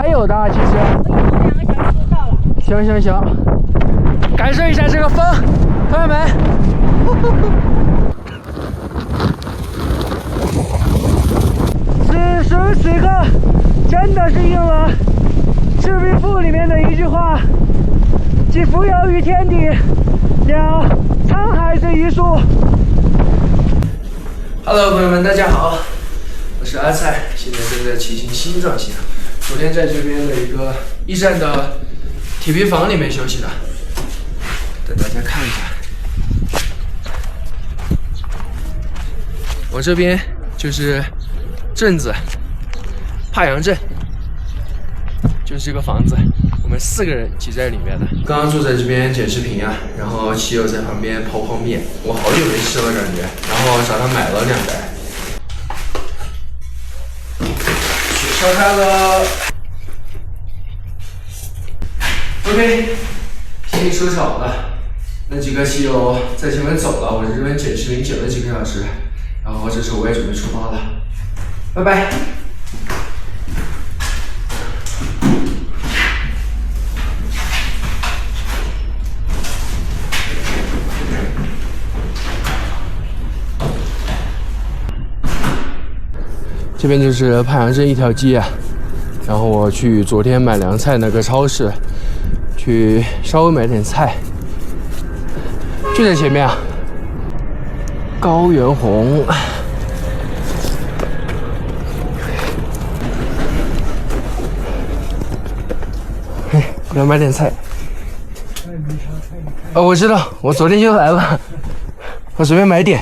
还有的，其实。2个小时就到了。行行行，感受一下这个风，朋友们。此时此刻，真的是应了《赤壁赋》里面的一句话：“既浮游于天地，了沧海之一粟。” Hello， 朋友们，大家好，我是阿菜，现在正在骑行新壮行。昨天在这边的一个驿站的铁皮房里面休息的，带大家看一下。我这边就是镇子，帕阳镇，就是这个房子，我们4个人挤在里面的。刚刚坐在这边剪视频啊，然后骑友在旁边泡泡面，我好久没吃了感觉，然后找他买了2袋。雪橇开了。OK， 行李收拾好了，那几个骑友在前面走了，我这边剪视频剪了几个小时，然后这时候我也准备出发了，拜拜。这边就是帕阳镇一条街啊，然后我去昨天买凉菜那个超市，去稍微买点菜，就在前面啊。高原红，嘿，我要买点菜。我知道，我昨天就来了，我随便买点。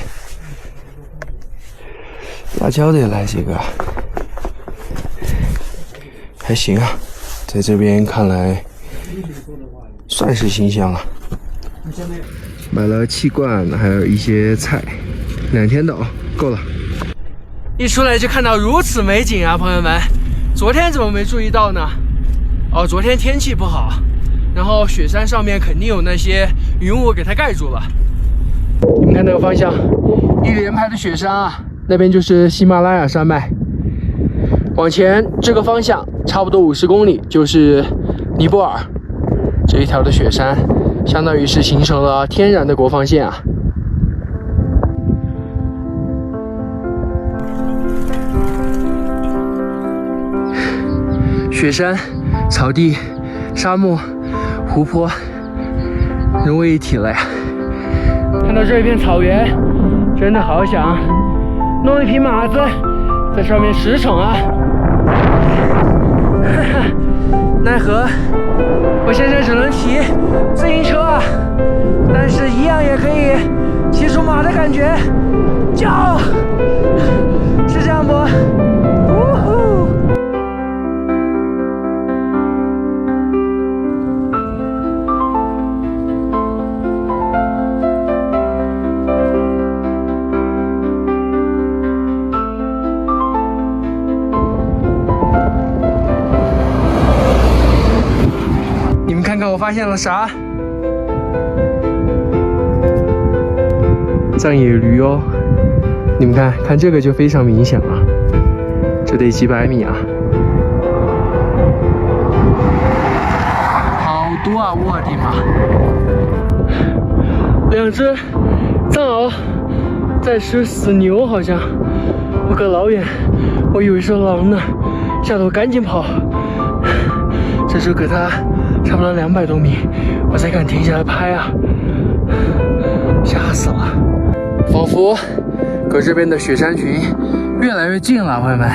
辣椒得来几个，还行啊，在这边看来算是新鲜了。买了气罐，还有一些菜，2天的哦，够了。一出来就看到如此美景啊，朋友们！昨天怎么没注意到呢？哦，昨天天气不好，然后雪山上面肯定有那些云雾给它盖住了。你们看那个方向，一连排的雪山啊。那边就是喜马拉雅山脉，往前这个方向差不多50公里就是尼泊尔，这一条的雪山相当于是形成了天然的国防线啊。雪山、草地、沙漠、湖泊融为一体了呀！看到这一片草原，真的好想弄一匹马子在上面驰骋啊！奈何我现在只能骑自行车啊，但是一样也可以骑出马的感觉，叫是这样不？呜呼！看看我发现了啥？藏野驴哦！你们看看这个就非常明显了，这得几百米啊！好多啊！我的妈！2只藏獒在吃死牛，好像我隔老远，我以为是狼呢，吓得我赶紧跑。这就隔它差不多200多米，我才敢停下来拍啊！吓死了，仿佛隔这边的雪山群越来越近了，朋友们，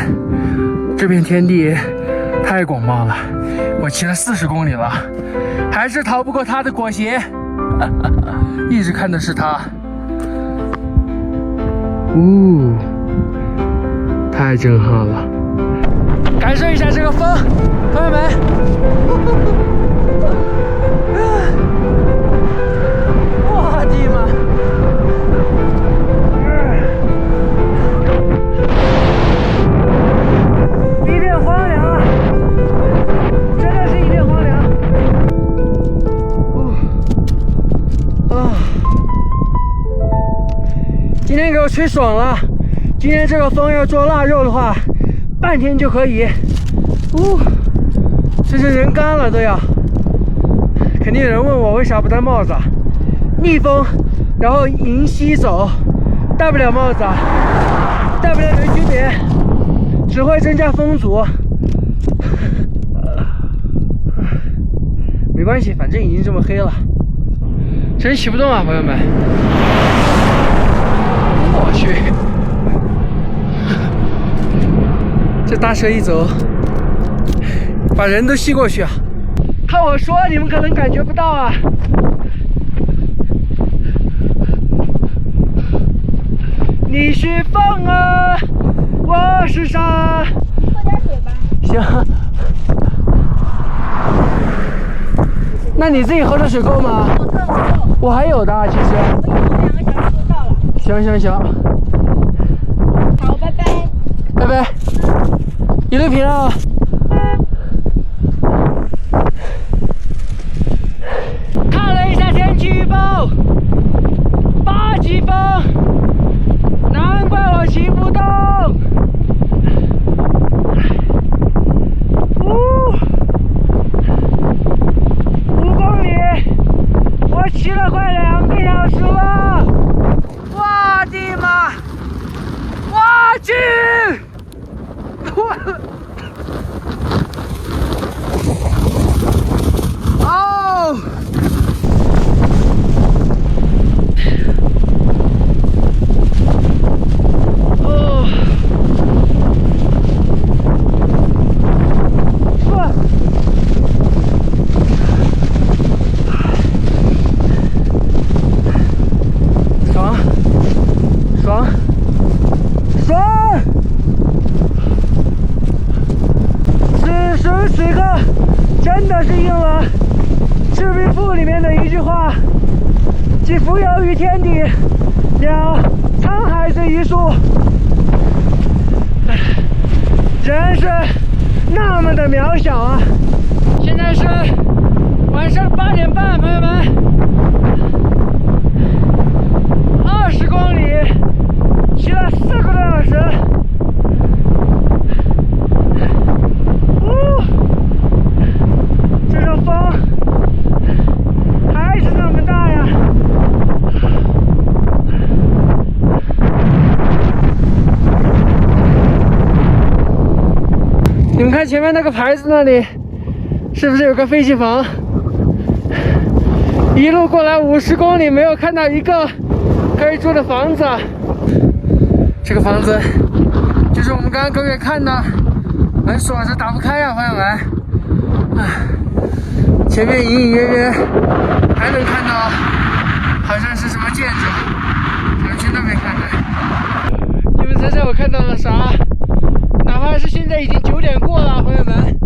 这片天地太广袤了，我骑了40公里了，还是逃不过它的裹挟，一直看的是它，太震撼了，感受一下这个风，朋友们。我的妈！一片荒凉啊，真的是一片荒凉。今天给我吹爽了，今天这个风要做腊肉的话，半天就可以。成人干了都要。肯定有人问我为啥不戴帽子啊？逆风，然后迎西走，戴不了帽子，戴不了圆曲柄，只会增加风阻。没关系，反正已经这么黑了，真骑不动啊，朋友们！我去，这大车一走，把人都吸过去啊！看我说，你们可能感觉不到啊。你是风啊，我是沙。喝点水吧。行。那你自己喝的水够吗？我够。我还有的，其实。我以后2个小时就到了。行行行。好，拜拜。拜拜。一路平安啊。看了一下天气预报，8级风，难怪我骑不动。5公里，我骑了快2个小时了。我的妈！我去！哦！哦！爽！爽！爽！此时此刻，真的是应了《赤壁赋》里面的一句话：“既浮游于天地，了沧海之一粟。”人是那么的渺小啊！现在是晚上8点半，朋友们，20公里，骑了4个多小时。这阵风还是那么大呀！你们看前面那个牌子那里，是不是有个废弃房？一路过来50公里，没有看到一个可以住的房子。这个房子就是我们刚刚各位看的，门锁着打不开呀，朋友们。前面隐隐约约还能看到，好像是什么建筑。我们去那边看看。你们猜猜我看到了啥？哪怕是现在已经9点过了，朋友们。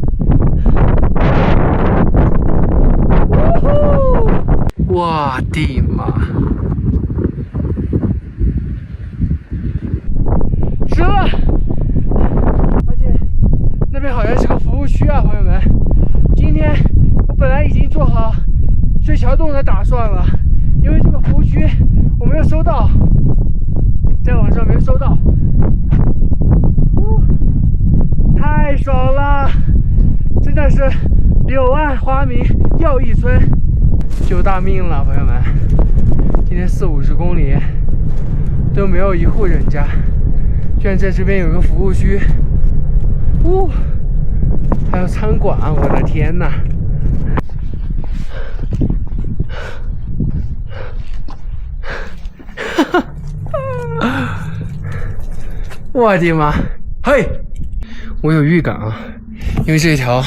我的妈！值了！而且那边好像是个服务区啊，朋友们。今天我本来已经做好睡桥洞的打算了，因为这个服务区我没有收到，在网上没收到。太爽了，真的是柳暗花明又一村，救大命了，朋友们！今天40-50公里都没有一户人家，居然在这边有个服务区，还有餐馆，我的天哪！我的妈！嘿！我有预感啊，因为这一条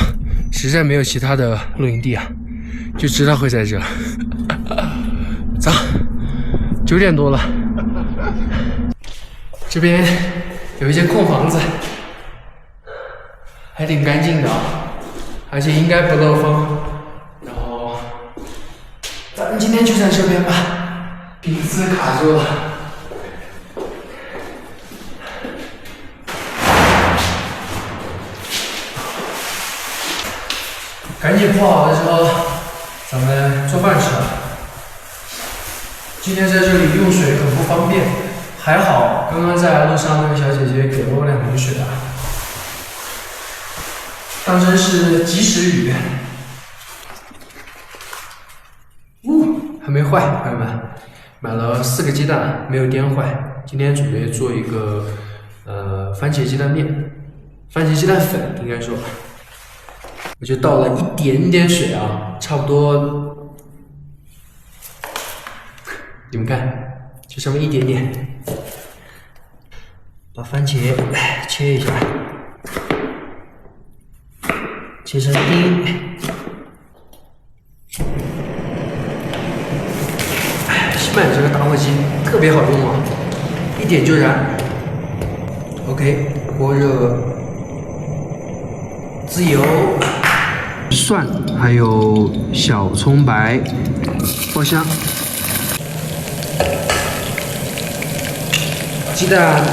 实在没有其他的露营地啊，就知道会在这。走，9点多了，这边有一间空房子，还挺干净的啊，而且应该不漏风。然后咱们今天就在这边吧，鼻子卡住了。赶紧铺好了之后，咱们做饭吃了。今天在这里用水很不方便，还好刚刚在路上那个小姐姐给了我2瓶水啊，当真是及时雨。坏，朋友们，买了4个鸡蛋没有颠坏。今天准备做一个番茄鸡蛋面，番茄鸡蛋粉应该说，我就倒了一点点水啊，差不多，你们看，就这么一点点，把番茄切一下，切成丁。新买的这个打火机特别好用啊，一点就燃。OK， 锅热，滋油，蒜，还有小葱白，爆香。鸡蛋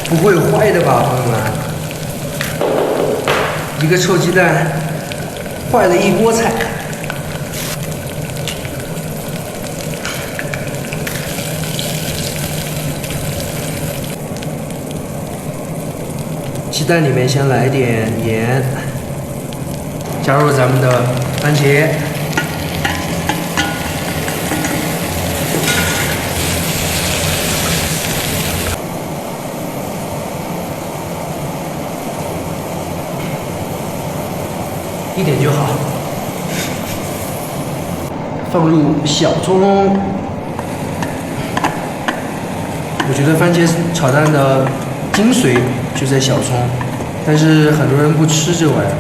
不会坏的吧，朋友们？一个臭鸡蛋坏了一锅菜。鸡蛋里面先来点盐，加入咱们的番茄，一点就好，放入小葱。我觉得番茄炒蛋的精髓就在小葱，但是很多人不吃这玩意儿。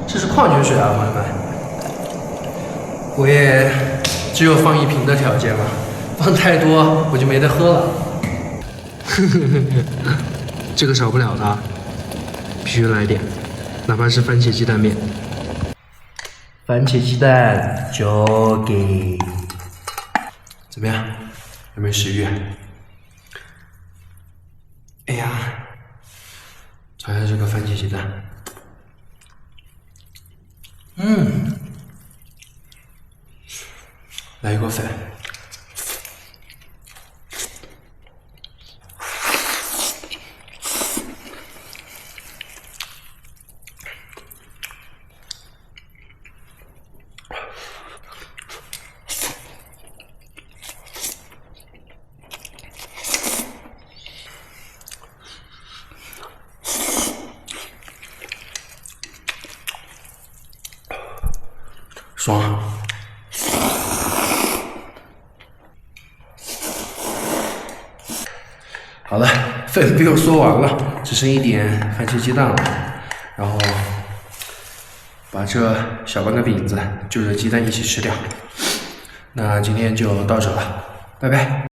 这是矿泉水啊，朋友们。我也只有放1瓶的条件了，放太多我就没得喝了。这个少不了的，必须来点，哪怕是番茄鸡蛋面。番茄鸡蛋交给，怎么样？有没有食欲？哎呀，尝一下这个番茄鸡蛋。来一口粉。爽！好了，粉被我嗦完了，只剩一点番茄鸡蛋了，然后把这小半个饼子就着鸡蛋一起吃掉。那今天就到这了，拜拜。